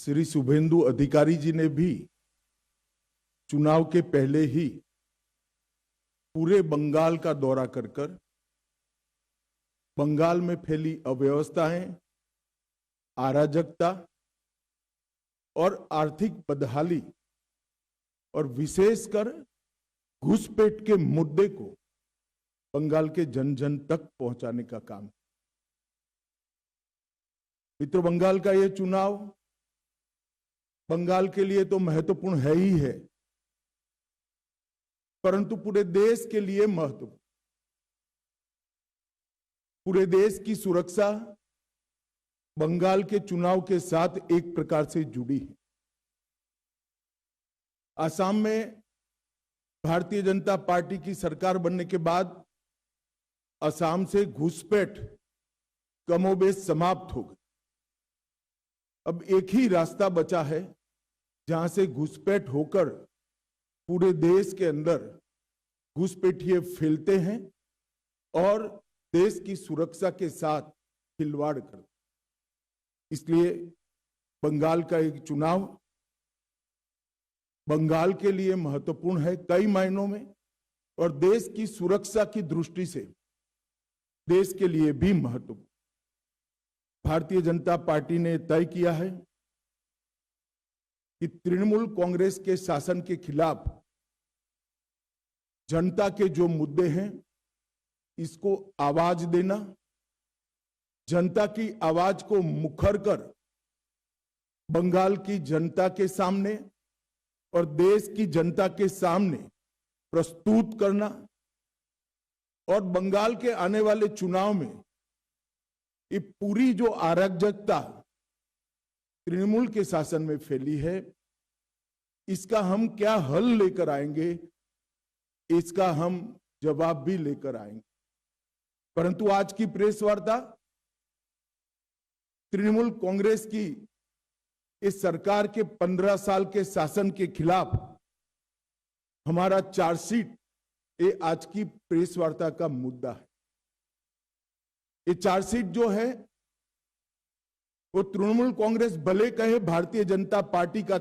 श्री शुभेंदु अधिकारी जी ने भी चुनाव के पहले ही पूरे बंगाल का दौरा कर बंगाल में फैली अव्यवस्थाएं, अराजकता और आर्थिक बदहाली और विशेषकर घुसपैठ के मुद्दे को बंगाल के जन जन तक पहुंचाने का काम। मित्र, बंगाल का यह चुनाव बंगाल के लिए तो महत्वपूर्ण है ही है, परंतु पूरे देश के लिए महत्वपूर्ण। पूरे देश की सुरक्षा बंगाल के चुनाव के साथ एक प्रकार से जुड़ी है। असम में भारतीय जनता पार्टी की सरकार बनने के बाद असम से घुसपैठ कमोबेश समाप्त हो गई। अब एक ही रास्ता बचा है जहां से घुसपैठ होकर पूरे देश के अंदर घुसपैठिए फैलते हैं और देश की सुरक्षा के साथ खिलवाड़ करते। इसलिए बंगाल का एक चुनाव बंगाल के लिए महत्वपूर्ण है कई मायनों में, और देश की सुरक्षा की दृष्टि से देश के लिए भी महत्वपूर्ण। भारतीय जनता पार्टी ने तय किया है कि तृणमूल कांग्रेस के शासन के खिलाफ जनता के जो मुद्दे हैं इसको आवाज देना, जनता की आवाज को मुखर कर बंगाल की जनता के सामने और देश की जनता के सामने प्रस्तुत करना, और बंगाल के आने वाले चुनाव में ये पूरी जो अराजकता तृणमूल के शासन में फैली है इसका हम क्या हल लेकर आएंगे, इसका हम जवाब भी लेकर आएंगे। परंतु आज की प्रेस वार्ता तृणमूल कांग्रेस की इस सरकार के 15 साल के शासन के खिलाफ हमारा चार्जशीट, ये आज की प्रेस वार्ता का मुद्दा है। ये चार्जशीट जो है वो तृणमूल कांग्रेस भले कहे भारतीय जनता पार्टी का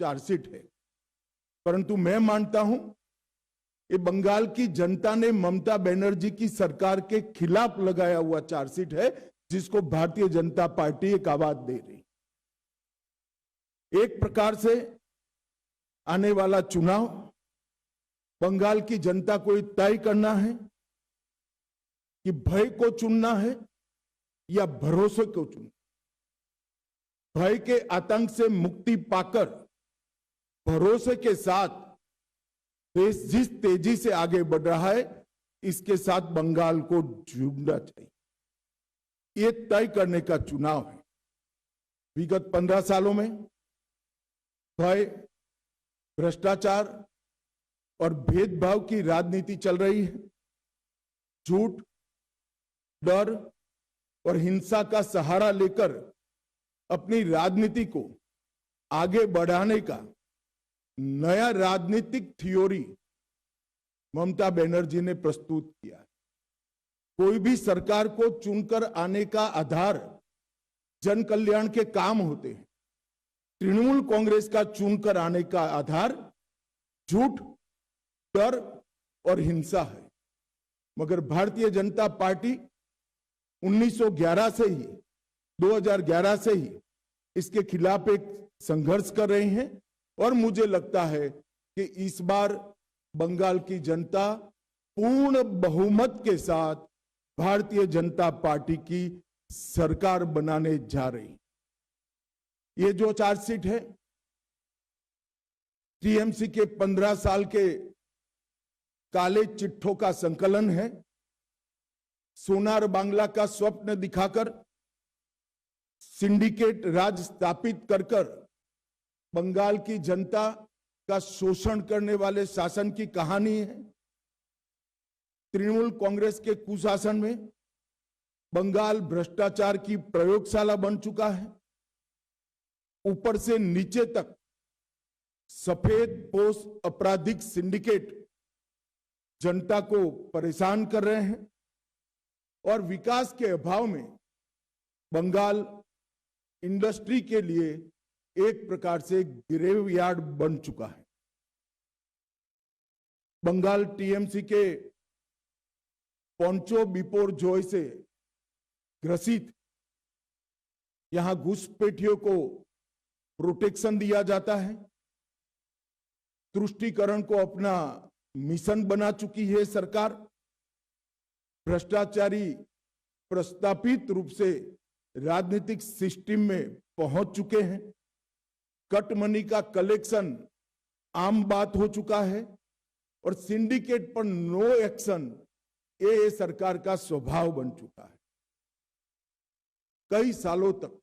चार्जशीट है, परंतु मैं मानता हूं ये बंगाल की जनता ने ममता बनर्जी की सरकार के खिलाफ लगाया हुआ चार्जशीट है, जिसको भारतीय जनता पार्टी एक आवाज दे रही। एक प्रकार से आने वाला चुनाव बंगाल की जनता को तय करना है कि भय को चुनना है या भरोसे को चुनना। भय के आतंक से मुक्ति पाकर भरोसे के साथ देश जिस तेजी से आगे बढ़ रहा है इसके साथ बंगाल को जुड़ना चाहिए। ये तय करने का चुनाव है। विगत 15 सालों में भय, भ्रष्टाचार और भेदभाव की राजनीति चल रही है। झूठ, डर और हिंसा का सहारा लेकर अपनी राजनीति को आगे बढ़ाने का नया राजनीतिक थ्योरी ममता बनर्जी ने प्रस्तुत किया है। कोई भी सरकार को चुनकर आने का आधार जन कल्याण के काम होते हैं। तृणमूल कांग्रेस का चुनकर आने का आधार झूठ, डर और हिंसा है। मगर भारतीय जनता पार्टी 1911 से ही 2011 से ही इसके खिलाफ एक संघर्ष कर रहे हैं, और मुझे लगता है कि इस बार बंगाल की जनता पूर्ण बहुमत के साथ भारतीय जनता पार्टी की सरकार बनाने जा रही। ये जो चार्जशीट है टीएमसी के 15 साल के काले चिट्ठों का संकलन है। सोनार बांग्ला का स्वप्न दिखाकर सिंडिकेट राज स्थापित कर बंगाल की जनता का शोषण करने वाले शासन की कहानी है। तृणमूल कांग्रेस के कुशासन में बंगाल भ्रष्टाचार की प्रयोगशाला बन चुका है। ऊपर से नीचे तक सफेद पोश आपराधिक सिंडिकेट जनता को परेशान कर रहे हैं, और विकास के अभाव में बंगाल इंडस्ट्री के लिए एक प्रकार से ग्रेवयार्ड बन चुका है। बंगाल टीएमसी के पोंचो बिपोर जॉय से ग्रसित यहां घुसपैठियों को प्रोटेक्शन दिया जाता है। तुष्टीकरण को अपना मिशन बना चुकी है सरकार। भ्रष्टाचारी प्रस्तापित रूप से राजनीतिक सिस्टम में पहुंच चुके हैं। कट मनी का कलेक्शन आम बात हो चुका है और सिंडिकेट पर नो एक्शन ये सरकार का स्वभाव बन चुका है। कई सालों तक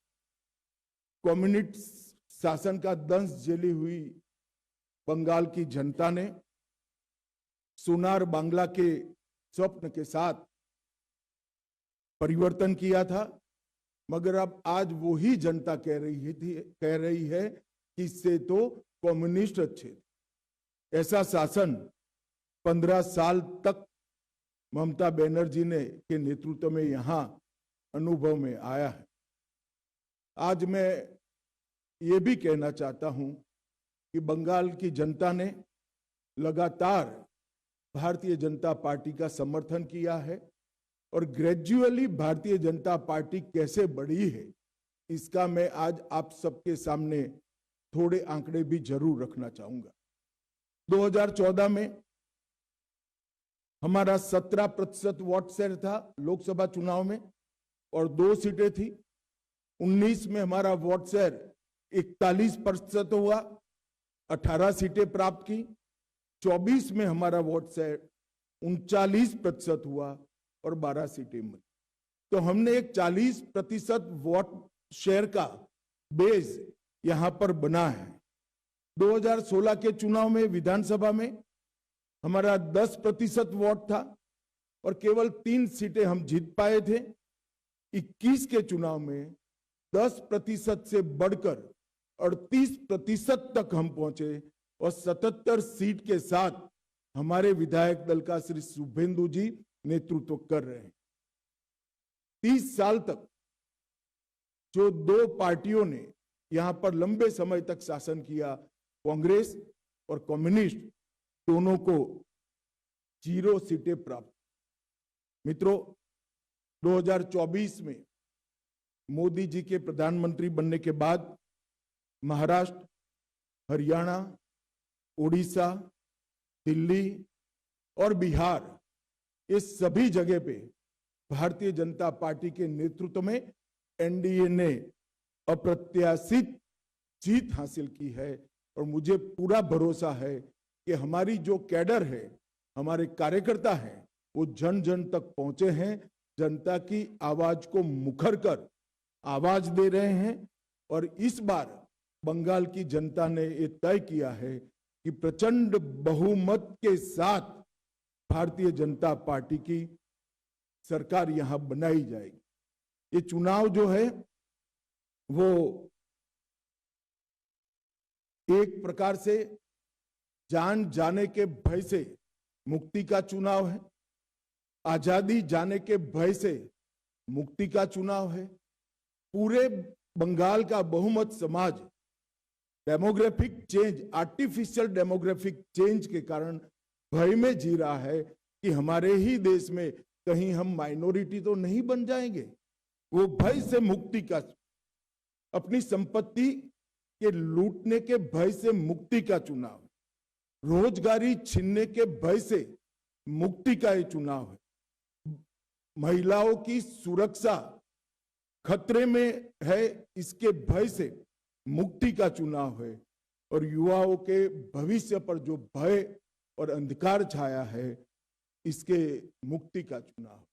कम्युनिस्ट शासन का दंश झेली हुई बंगाल की जनता ने सोनार बांग्ला के स्वप्न के साथ परिवर्तन किया था, मगर अब आज वही जनता कह रही है कि इससे तो कम्युनिस्ट अच्छे थे। ऐसा शासन 15 साल तक ममता बनर्जी ने के नेतृत्व में यहां अनुभव में आया है। आज मैं ये भी कहना चाहता हूं कि बंगाल की जनता ने लगातार भारतीय जनता पार्टी का समर्थन किया है और ग्रेजुअली भारतीय जनता पार्टी कैसे बढ़ी है इसका मैं आज आप सबके सामने थोड़े आंकड़े भी जरूर रखना चाहूंगा। 2014 में हमारा 17% वोट शेयर था लोकसभा चुनाव में और 2 सीटें थी। 19 में हमारा वोट शेयर 41% हुआ, 18 सीटें प्राप्त की। 24 में हमारा वोट शेयर 39% हुआ और 12 सीटें मिली। तो हमने एक 40% वोट शेयर का बेस यहां पर बना है। 2016 के चुनाव में विधानसभा में हमारा 10% वोट था और केवल 3 सीटें हम जीत पाए थे। 21 के चुनाव में 10% से बढ़कर 38% तक हम पहुंचे और 77 सीट के साथ हमारे विधायक दल का श्री शुभेंदु जी नेतृत्व कर रहे हैं। 30 साल तक जो 2 पार्टियों ने यहां पर लंबे समय तक शासन किया, कांग्रेस और कम्युनिस्ट, दोनों को 0 सीटें प्राप्त। मित्रों, 2024 में मोदी जी के प्रधानमंत्री बनने के बाद महाराष्ट्र, हरियाणा, उड़ीसा, दिल्ली और बिहार, इस सभी जगह पे भारतीय जनता पार्टी के नेतृत्व में एनडीए ने अप्रत्याशित जीत हासिल की है और मुझे पूरा भरोसा है कि हमारी जो कैडर है, हमारे कार्यकर्ता हैं, वो जन जन तक पहुंचे हैं, जनता की आवाज को मुखर कर आवाज दे रहे हैं और इस बार बंगाल की जनता ने ये तय किया है कि प्रचंड बहुमत के साथ भारतीय जनता पार्टी की सरकार यहां बनाई जाएगी। ये चुनाव जो है वो एक प्रकार से जान जाने के भय से मुक्ति का चुनाव है, आजादी जाने के भय से मुक्ति का चुनाव है। पूरे बंगाल का बहुमत समाज demographic change, artificial demographic change के कारण भय में जी रहा है कि हमारे ही देश में कहीं हम माइनॉरिटी तो नहीं बन जाएंगे। वो भय से मुक्ति का, अपनी संपत्ति के लूटने के भय से मुक्ति का चुनाव, रोजगारी छीनने के भय से मुक्ति का ये चुनाव है। महिलाओं की सुरक्षा खतरे में है, इसके भय से मुक्ति का चुनाव है और युवाओं के भविष्य पर जो भय और अंधकार छाया है, इसके मुक्ति का चुनाव।